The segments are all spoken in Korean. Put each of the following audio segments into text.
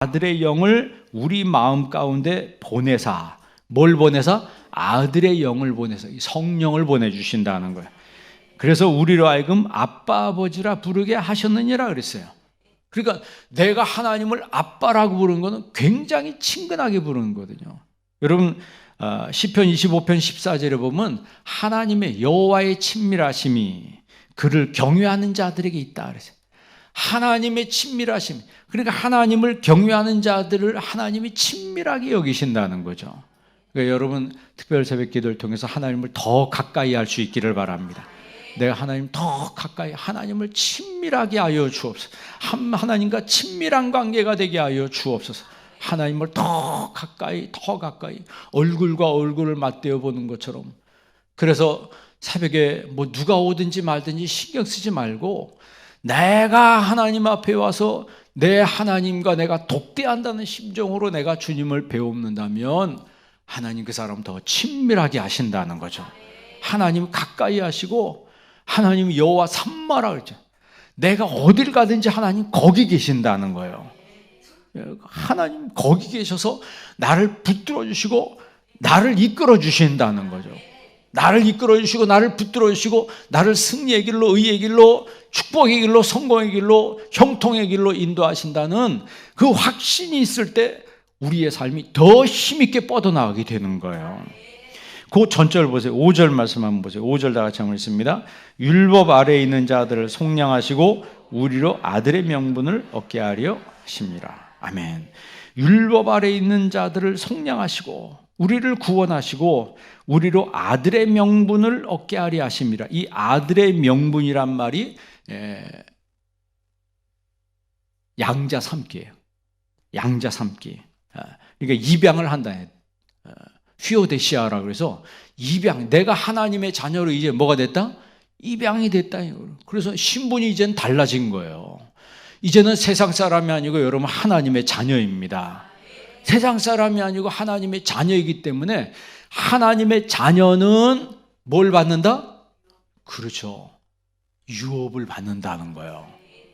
아들의 영을 우리 마음 가운데 보내사. 뭘 보내사? 아들의 영을 보내서 성령을 보내주신다는 거예요. 그래서 우리로 하여금 아빠 아버지라 부르게 하셨느니라 그랬어요. 그러니까 내가 하나님을 아빠라고 부르는 것은 굉장히 친근하게 부르는 거거든요. 여러분 시편 25편 14절에 보면 하나님의 여호와의 친밀하심이 그를 경외하는 자들에게 있다 그랬어요. 하나님의 친밀하심. 그러니까 하나님을 경외하는 자들을 하나님이 친밀하게 여기신다는 거죠. 그러니까 여러분 특별 새벽 기도를 통해서 하나님을 더 가까이 할 수 있기를 바랍니다. 내가 하나님 더 가까이, 하나님을 친밀하게 하여 주옵소서. 하나님과 친밀한 관계가 되게 하여 주옵소서. 하나님을 더 가까이 얼굴과 얼굴을 맞대어 보는 것처럼. 그래서 새벽에 뭐 누가 오든지 말든지 신경 쓰지 말고 내가 하나님 앞에 와서 내 하나님과 내가 독대한다는 심정으로 내가 주님을 배웁는다면 하나님 그 사람 더 친밀하게 하신다는 거죠. 하나님 가까이 하시고 하나님 여호와 삼마라 그랬죠. 내가 어딜 가든지 하나님 거기 계신다는 거예요. 하나님 거기 계셔서 나를 붙들어 주시고 나를 이끌어 주신다는 거죠. 나를 이끌어 주시고 나를 붙들어 주시고 나를 승리의 길로, 의의 길로, 축복의 길로, 성공의 길로, 형통의 길로 인도하신다는 그 확신이 있을 때 우리의 삶이 더 힘있게 뻗어나가게 되는 거예요. 그 전절 보세요. 5절 말씀 한번 보세요. 5절 다 같이 한번 읽습니다. 율법 아래에 있는 자들을 속량하시고 우리로 아들의 명분을 얻게 하려 하십니다. 아멘. 율법 아래에 있는 자들을 속량하시고 우리를 구원하시고 우리로 아들의 명분을 얻게 하려 하십니다. 이 아들의 명분이란 말이 양자 삼기예요. 양자 삼기. 그러니까 입양을 한다. 휘오데시아라고 해서 입양, 내가 하나님의 자녀로 이제 뭐가 됐다? 입양이 됐다. 그래서 신분이 이제는 달라진 거예요. 이제는 세상 사람이 아니고 여러분 하나님의 자녀입니다. 세상 사람이 아니고 하나님의 자녀이기 때문에 하나님의 자녀는 뭘 받는다? 그렇죠. 유업을 받는다는 거예요.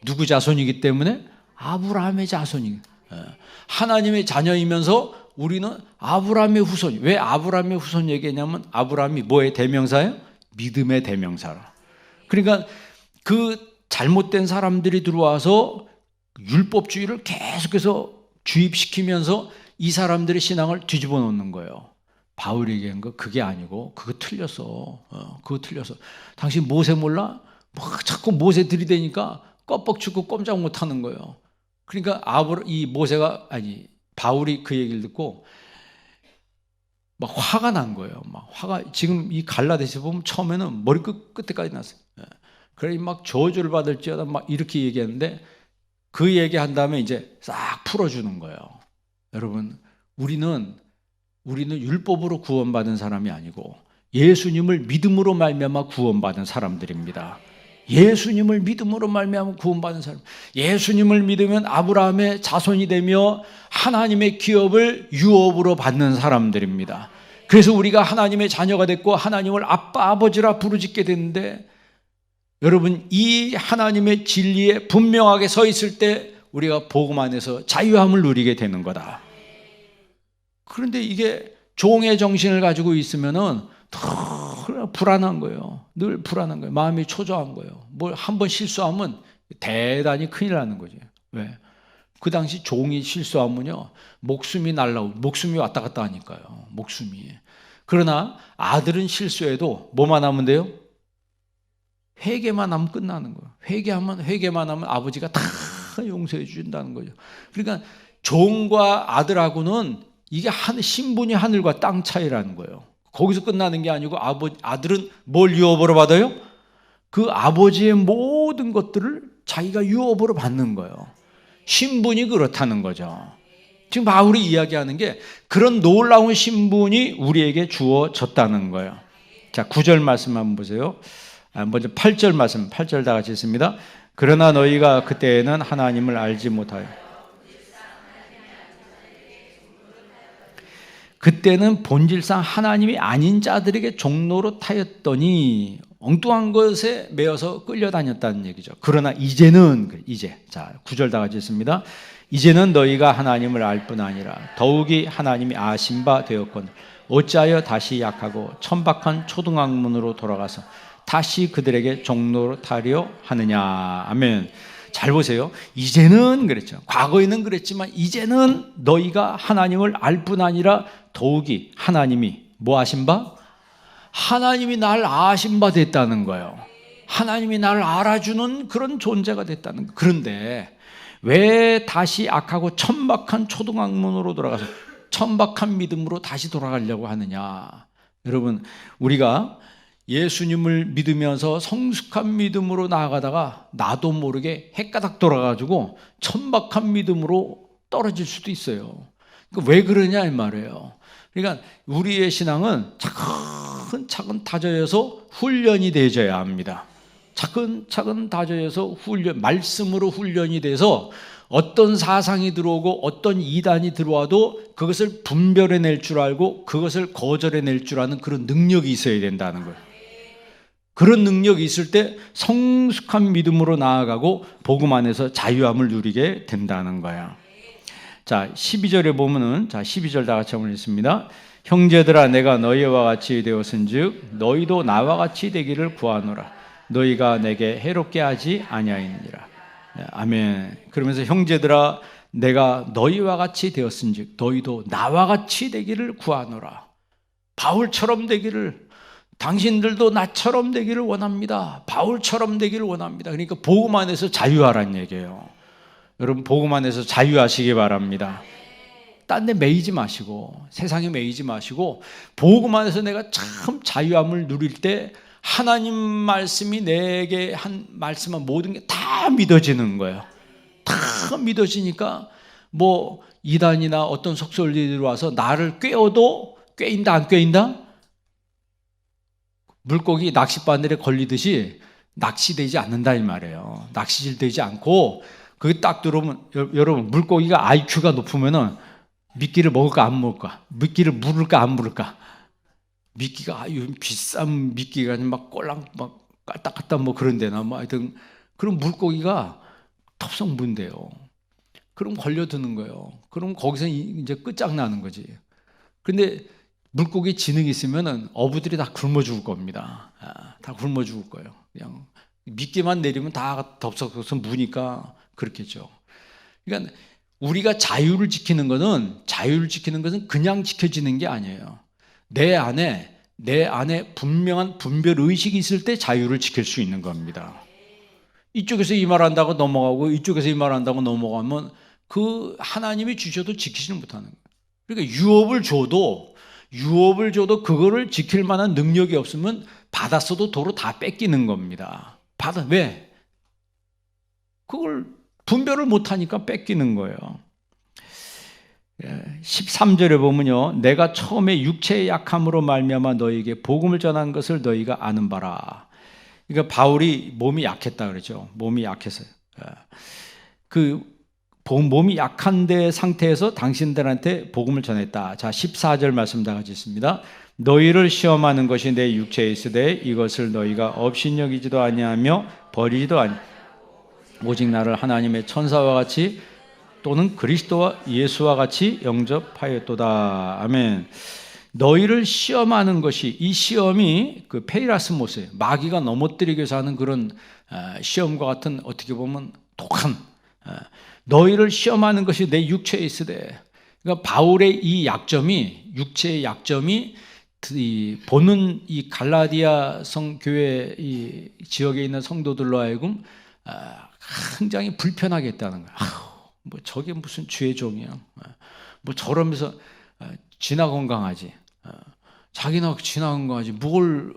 누구 자손이기 때문에? 아브라함의 자손이. 하나님의 자녀이면서 우리는 아브라함의 후손. 왜 아브라함의 후손 얘기했냐면 아브라함이 뭐의 대명사예요? 믿음의 대명사라. 그러니까 그 잘못된 사람들이 들어와서 율법주의를 계속해서 주입시키면서 이 사람들의 신앙을 뒤집어 놓는 거예요. 바울이 얘기한 거 그게 아니고 그거 틀렸어. 그거 틀렸어. 당신 모세 몰라? 막 자꾸 모세 들이대니까 껍벅 죽고 꼼짝 못 하는 거예요. 그러니까 바울이 그 얘기를 듣고 막 화가 난 거예요. 막 화가, 지금 이 갈라디아서 보면 처음에는 머리 끝에까지 났어요. 그래 막 저주를 받을지어다 막 이렇게 얘기했는데 그 얘기한 다음에 이제 싹 풀어주는 거예요. 여러분, 우리는 율법으로 구원받은 사람이 아니고 예수님을 믿음으로 말미암아 구원받은 사람들입니다. 예수님을 믿음으로 말미암아 구원받은 사람. 예수님을 믿으면 아브라함의 자손이 되며 하나님의 기업을 유업으로 받는 사람들입니다. 그래서 우리가 하나님의 자녀가 됐고 하나님을 아빠 아버지라 부르짖게 됐는데 여러분 이 하나님의 진리에 분명하게 서 있을 때 우리가 복음 안에서 자유함을 누리게 되는 거다. 그런데 이게 종의 정신을 가지고 있으면은 더 불안한 거예요. 늘 불안한 거예요. 마음이 초조한 거예요. 뭘 한번 실수하면 대단히 큰일 나는 거죠. 왜? 그 당시 종이 실수하면요 목숨이 왔다 갔다 하니까요. 목숨이. 그러나 아들은 실수해도 뭐만 하면 돼요? 회개만 하면 끝나는 거예요. 회개만 하면 아버지가 다 용서해 주신다는 거죠. 그러니까 종과 아들하고는 이게 신분이 하늘과 땅 차이라는 거예요. 거기서 끝나는 게 아니고 아들은 뭘 유업으로 받아요? 그 아버지의 모든 것들을 자기가 유업으로 받는 거예요. 신분이 그렇다는 거죠. 지금 바울이 이야기하는 게 그런 놀라운 신분이 우리에게 주어졌다는 거예요. 자, 9절 말씀 한번 보세요. 먼저 8절 말씀, 8절 다 같이 읽습니다. 그러나 너희가 그때에는 하나님을 알지 못하여 그때는 본질상 하나님이 아닌 자들에게 종로로 타였더니 엉뚱한 것에 매여서 끌려다녔다는 얘기죠. 그러나 이제는 자 9절 다 같이 읽습니다. 이제는 너희가 하나님을 알 뿐 아니라 더욱이 하나님이 아신 바 되었거늘 어찌하여 다시 약하고 천박한 초등학문으로 돌아가서 다시 그들에게 종로로 타려 하느냐. 아멘. 잘 보세요. 이제는 그랬죠. 과거에는 그랬지만 이제는 너희가 하나님을 알 뿐 아니라 더욱이 하나님이 뭐 하신 바? 하나님이 날 아신 바 됐다는 거예요. 하나님이 나를 알아주는 그런 존재가 됐다는 거예요. 그런데 왜 다시 악하고 천박한 초등학문으로 돌아가서 천박한 믿음으로 다시 돌아가려고 하느냐. 여러분, 우리가 예수님을 믿으면서 성숙한 믿음으로 나아가다가 나도 모르게 헷가닥 돌아가지고 천박한 믿음으로 떨어질 수도 있어요. 그러니까 왜 그러냐 이 말이에요. 그러니까 우리의 신앙은 차근차근 다져져서 훈련이 되어야 합니다. 차근차근 다져져서 말씀으로 훈련이 돼서 어떤 사상이 들어오고 어떤 이단이 들어와도 그것을 분별해낼 줄 알고 그것을 거절해낼 줄 아는 그런 능력이 있어야 된다는 거예요. 그런 능력이 있을 때 성숙한 믿음으로 나아가고 복음 안에서 자유함을 누리게 된다는 거야. 자, 12절에 보면은, 자, 12절 다 같이 한번 읽습니다. 형제들아, 내가 너희와 같이 되었은즉 너희도 나와 같이 되기를 구하노라. 너희가 내게 해롭게 하지 아니하였느니라. 아멘. 그러면서 형제들아, 내가 너희와 같이 되었은즉 너희도 나와 같이 되기를 구하노라. 바울처럼 되기를, 당신들도 나처럼 되기를 원합니다. 바울처럼 되기를 원합니다. 그러니까 복음 안에서 자유하라는 얘기예요. 여러분, 복음 안에서 자유하시기 바랍니다. 딴 데 매이지 마시고, 세상에 매이지 마시고, 복음 안에서 내가 참 자유함을 누릴 때 하나님 말씀이 내게 한 말씀한 모든 게 다 믿어지는 거예요. 다 믿어지니까 뭐 이단이나 어떤 속설들이 와서 나를 꿰어도 꿰인다 안 꿰인다? 물고기 낚싯바늘에 걸리듯이 낚시되지 않는다 이 말이에요. 낚시질 되지 않고 그게 딱 들어오면, 여러분, 물고기가 IQ가 높으면은 미끼를 먹을까 안 먹을까? 미끼를 물을까 안 물을까? 미끼가 비싼 미끼가 막 꼴랑 막 깔딱깔딱 뭐 그런 데나 뭐 하여튼 그런 물고기가 텁썩 문대요. 그럼 걸려드는 거예요. 그럼 거기서 이제 끝장나는 거지. 근데 물고기 지능이 있으면은 어부들이 다 굶어 죽을 겁니다. 다 굶어 죽을 거예요. 그냥 미끼만 내리면 다 덥석덥석 무니까 그렇겠죠. 그러니까 우리가 자유를 지키는 것은 그냥 지켜지는 게 아니에요. 내 안에 분명한 분별 의식이 있을 때 자유를 지킬 수 있는 겁니다. 이쪽에서 이 말 한다고 넘어가고 이쪽에서 이 말 한다고 넘어가면 그 하나님이 주셔도 지키지는 못하는 거예요. 그러니까 유업을 줘도 그거를 지킬 만한 능력이 없으면 받았어도 도로 다 뺏기는 겁니다. 왜? 그걸 분별을 못하니까 뺏기는 거예요. 13절에 보면요, 내가 처음에 육체의 약함으로 말미암아 너희에게 복음을 전한 것을 너희가 아는 바라. 그러니까 바울이 몸이 약했다 그러죠. 몸이 약해서요. 그 몸이 약한 데 상태에서 당신들한테 복음을 전했다. 자, 14절 말씀 다 같이 있습니다. 너희를 시험하는 것이 내 육체에 있으되 이것을 너희가 업신여기지도 아니하며 버리지도 아니, 오직 나를 하나님의 천사와 같이 또는 그리스도와 예수와 같이 영접하였도다. 아멘. 너희를 시험하는 것이, 이 시험이 그 페이라스모스, 마귀가 넘어뜨리기 위해서 하는 그런 시험과 같은, 어떻게 보면 독한, 너희를 시험하는 것이 내 육체에 있으되. 그러니까 바울의 이 약점이, 육체의 약점이 보는 이 갈라디아 성교회 이 지역에 있는 성도들로 하여금 굉장히 불편하게 했다는 거예요. 뭐 저게 무슨 주의 종이야? 뭐 저러면서 지나 건강하지. 자기는 지나 건강하지. 뭘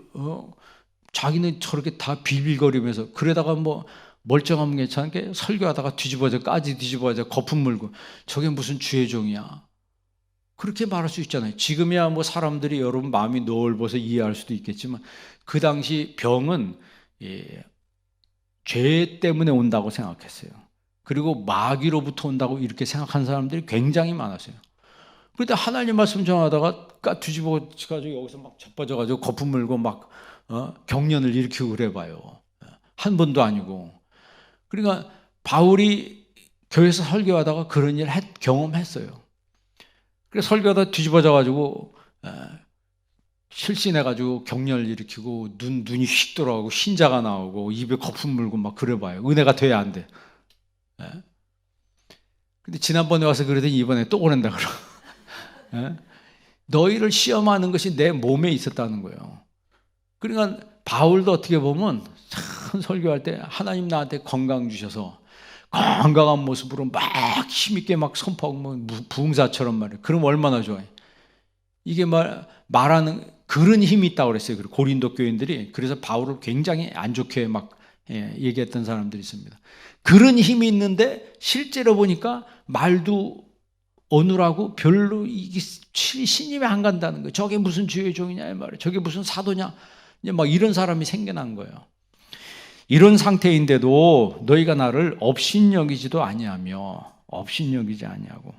자기는 저렇게 다 빌빌거리면서, 그러다가 뭐 멀쩡하면 괜찮게 설교하다가 까지 뒤집어져 거품 물고, 저게 무슨 주의 종이야? 그렇게 말할 수 있잖아요. 지금이야 뭐 사람들이 여러분 마음이 넓어서 이해할 수도 있겠지만 그 당시 병은 죄 때문에 온다고 생각했어요. 그리고 마귀로부터 온다고 이렇게 생각한 사람들이 굉장히 많았어요. 그런데 하나님 말씀 전하다가 뒤집어가지고 여기서 막 자빠져가지고 거품 물고 막 경련을 일으키고 그래봐요. 한 번도 아니고. 그러니까 바울이 교회에서 설교하다가 그런 일 경험했어요. 그래서 설교하다 뒤집어져가지고 실신해가지고 격렬 일으키고 눈이 휙 돌아가고 신자가 나오고 입에 거품 물고 막 그래봐요. 은혜가 돼야 안 돼. 근데 지난번에 와서 그러더니 이번에 또 오랜다 그러. 너희를 시험하는 것이 내 몸에 있었다는 거예요. 그러니까 바울도 어떻게 보면 참 설교할 때 하나님 나한테 건강 주셔서 건강한 모습으로 막 힘있게 막 선포하고 뭐 부흥사처럼 말이에요. 그럼 얼마나 좋아요. 이게 말하는 그런 힘이 있다고 그랬어요. 그리고 고린도 교인들이 그래서 바울을 굉장히 안 좋게 막 얘기했던 사람들이 있습니다. 그런 힘이 있는데 실제로 보니까 말도 어눌하고 별로 이게 신임이 안 간다는 거예요. 저게 무슨 주의 종이냐 이 말이에요. 저게 무슨 사도냐 막 이런 사람이 생겨난 거예요. 이런 상태인데도 너희가 나를 업신여기지도 아니하며 업신여기지 아니하고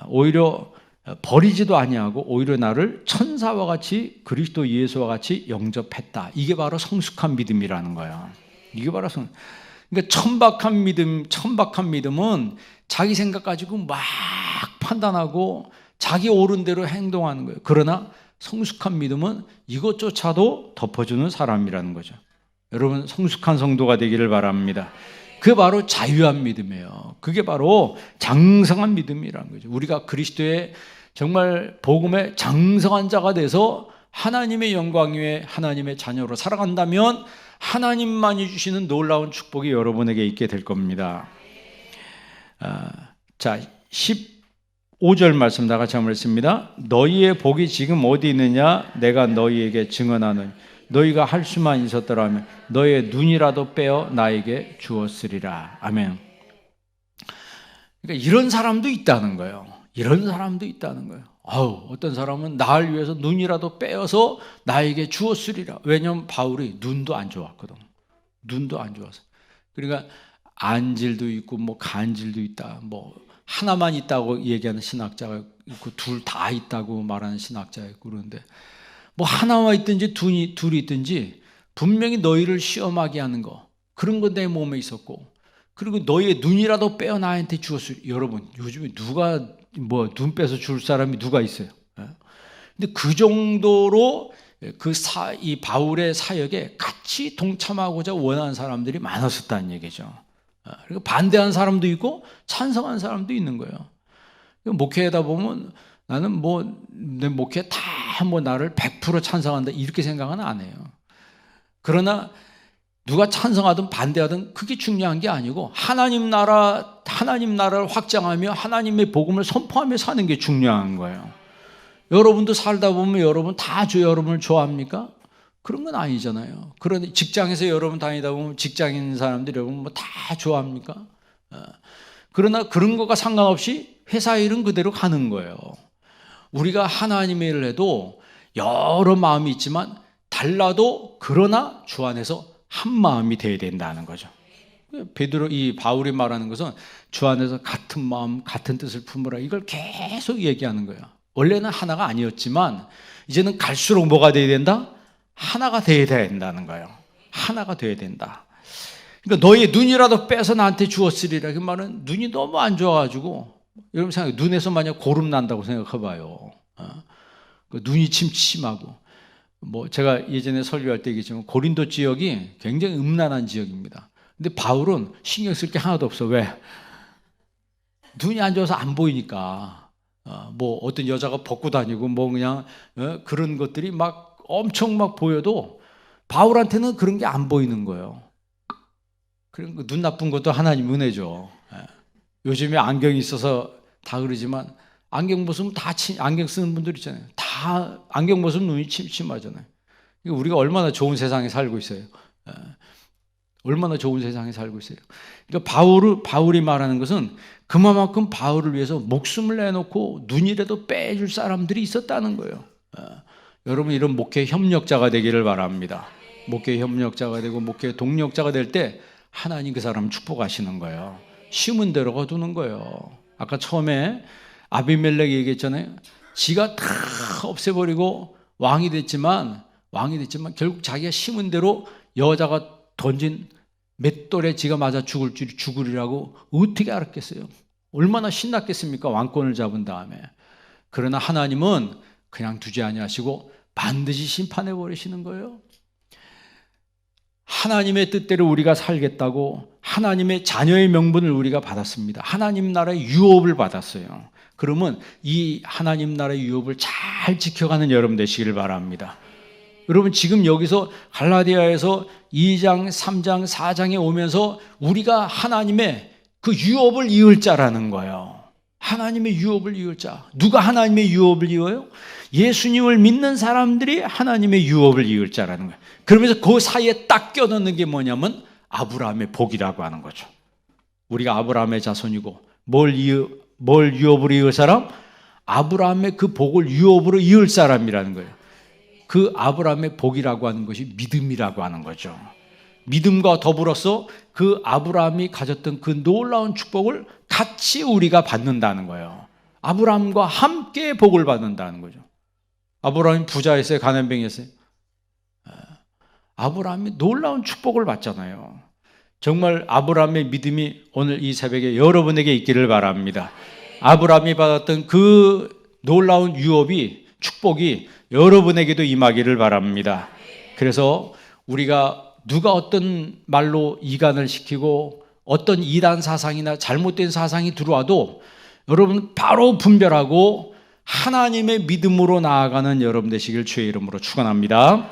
오히려 버리지도 아니하고 오히려 나를 천사와 같이 그리스도 예수와 같이 영접했다. 이게 바로 성숙한 믿음이라는 거야. 이게 바로 그러니까 천박한 믿음은 자기 생각 가지고 막 판단하고 자기 옳은 대로 행동하는 거예요. 그러나 성숙한 믿음은 이것조차도 덮어주는 사람이라는 거죠. 여러분 성숙한 성도가 되기를 바랍니다. 그게 바로 자유한 믿음이에요. 그게 바로 장성한 믿음이라는 거죠. 우리가 그리스도의 정말 복음의 장성한 자가 돼서 하나님의 영광 위에 하나님의 자녀로 살아간다면 하나님만이 주시는 놀라운 축복이 여러분에게 있게 될 겁니다. 자, 15절 말씀 다 같이 한번 읽습니다. 너희의 복이 지금 어디 있느냐? 내가 너희에게 증언하는 너희가 할 수만 있었더라면 너희의 눈이라도 빼어 나에게 주었으리라. 아멘. 그러니까 이런 사람도 있다는 거예요. 이런 사람도 있다는 거예요. 어떤 사람은 나를 위해서 눈이라도 빼어서 나에게 주었으리라. 왜냐하면 바울이 눈도 안 좋았거든. 눈도 안 좋아서. 그러니까 안질도 있고 뭐 간질도 있다. 뭐 하나만 있다고 얘기하는 신학자가 있고 둘 다 있다고 말하는 신학자가 있고 그러는데 뭐 하나만 있든지 둘이 있든지 분명히 너희를 시험하게 하는 거 그런 건 내 몸에 있었고 그리고 너희의 눈이라도 빼어 나한테 주었을. 여러분 요즘에 누가 뭐 눈 빼서 줄 사람이 누가 있어요? 근데 그 정도로 이 바울의 사역에 같이 동참하고자 원하는 사람들이 많았었다는 얘기죠. 그리고 반대한 사람도 있고 찬성한 사람도 있는 거예요. 목회하다 보면 나는 뭐 내 목회 다 뭐 나를 100% 찬성한다 이렇게 생각은 안 해요. 그러나 누가 찬성하든 반대하든 그게 중요한 게 아니고 하나님 나라를 확장하며 하나님의 복음을 선포하며 사는 게 중요한 거예요. 여러분도 살다 보면 여러분 다 여러분을 좋아합니까? 그런 건 아니잖아요. 그런데 직장에서 여러분 다니다 보면 직장인 사람들이 여러분 뭐 다 좋아합니까? 그러나 그런 것과 상관없이 회사 일은 그대로 가는 거예요. 우리가 하나님의 일을 해도 여러 마음이 있지만 달라도 그러나 주 안에서 한 마음이 돼야 된다는 거죠. 이 바울이 말하는 것은 주 안에서 같은 마음, 같은 뜻을 품으라 이걸 계속 얘기하는 거예요. 원래는 하나가 아니었지만 이제는 갈수록 뭐가 돼야 된다? 하나가 돼야 된다는 거예요. 하나가 돼야 된다. 그러니까 너의 눈이라도 빼서 나한테 주었으리라. 그 말은 눈이 너무 안 좋아가지고 여러분 생각해 눈에서 만약 고름 난다고 생각해봐요. 눈이 침침하고 뭐 제가 예전에 설교할 때 얘기했지만 고린도 지역이 굉장히 음란한 지역입니다. 근데 바울은 신경 쓸 게 하나도 없어. 왜? 눈이 안 좋아서 안 보이니까. 뭐 어떤 여자가 벗고 다니고 뭐 그냥 그런 것들이 막 엄청 막 보여도 바울한테는 그런 게 안 보이는 거예요. 그런 눈 나쁜 것도 하나님 은혜죠. 요즘에 안경이 있어서 다 그러지만 안경 벗으면 다 안경 쓰는 분들 있잖아요. 다 안경 벗으면 눈이 침침하잖아요. 우리가 얼마나 좋은 세상에 살고 있어요. 얼마나 좋은 세상에 살고 있어요. 그러니까 바울이 말하는 것은 그만큼 바울을 위해서 목숨을 내놓고 눈이라도 빼줄 사람들이 있었다는 거예요. 여러분 이런 목회 협력자가 되기를 바랍니다. 목회 협력자가 되고 목회 동력자가 될 때 하나님 그 사람 축복하시는 거예요. 심은 대로 거두는 거예요. 아까 처음에 아비멜렉 얘기했잖아요. 지가 다 없애버리고 왕이 됐지만 결국 자기가 심은 대로 여자가 던진 맷돌에 지가 맞아 죽으리라고 어떻게 알았겠어요? 얼마나 신났겠습니까? 왕권을 잡은 다음에. 그러나 하나님은 그냥 두지 아니하시고 반드시 심판해 버리시는 거예요. 하나님의 뜻대로 우리가 살겠다고 하나님의 자녀의 명분을 우리가 받았습니다. 하나님 나라의 유업을 받았어요. 그러면 이 하나님 나라의 유업을 잘 지켜가는 여러분 되시기를 바랍니다. 여러분 지금 여기서 갈라디아에서 2장, 3장, 4장에 오면서 우리가 하나님의 그 유업을 이을 자라는 거예요. 하나님의 유업을 이을 자. 누가 하나님의 유업을 이어요? 예수님을 믿는 사람들이 하나님의 유업을 이을 자라는 거예요. 그러면서 그 사이에 딱 껴넣는 게 뭐냐면 아브라함의 복이라고 하는 거죠. 우리가 아브라함의 자손이고 뭘 유업으로 이을 사람? 아브라함의 그 복을 유업으로 이을 사람이라는 거예요. 그 아브라함의 복이라고 하는 것이 믿음이라고 하는 거죠. 믿음과 더불어서 그 아브라함이 가졌던 그 놀라운 축복을 같이 우리가 받는다는 거예요. 아브라함과 함께 복을 받는다는 거죠. 아브라함이 부자였어요? 가난뱅이였어요? 아브라함이 놀라운 축복을 받잖아요. 정말 아브라함의 믿음이 오늘 이 새벽에 여러분에게 있기를 바랍니다. 아브라함이 받았던 그 놀라운 유업이, 축복이 여러분에게도 임하기를 바랍니다. 그래서 우리가 누가 어떤 말로 이간을 시키고 어떤 이단 사상이나 잘못된 사상이 들어와도 여러분 바로 분별하고 하나님의 믿음으로 나아가는 여러분 되시길 주의 이름으로 축원합니다.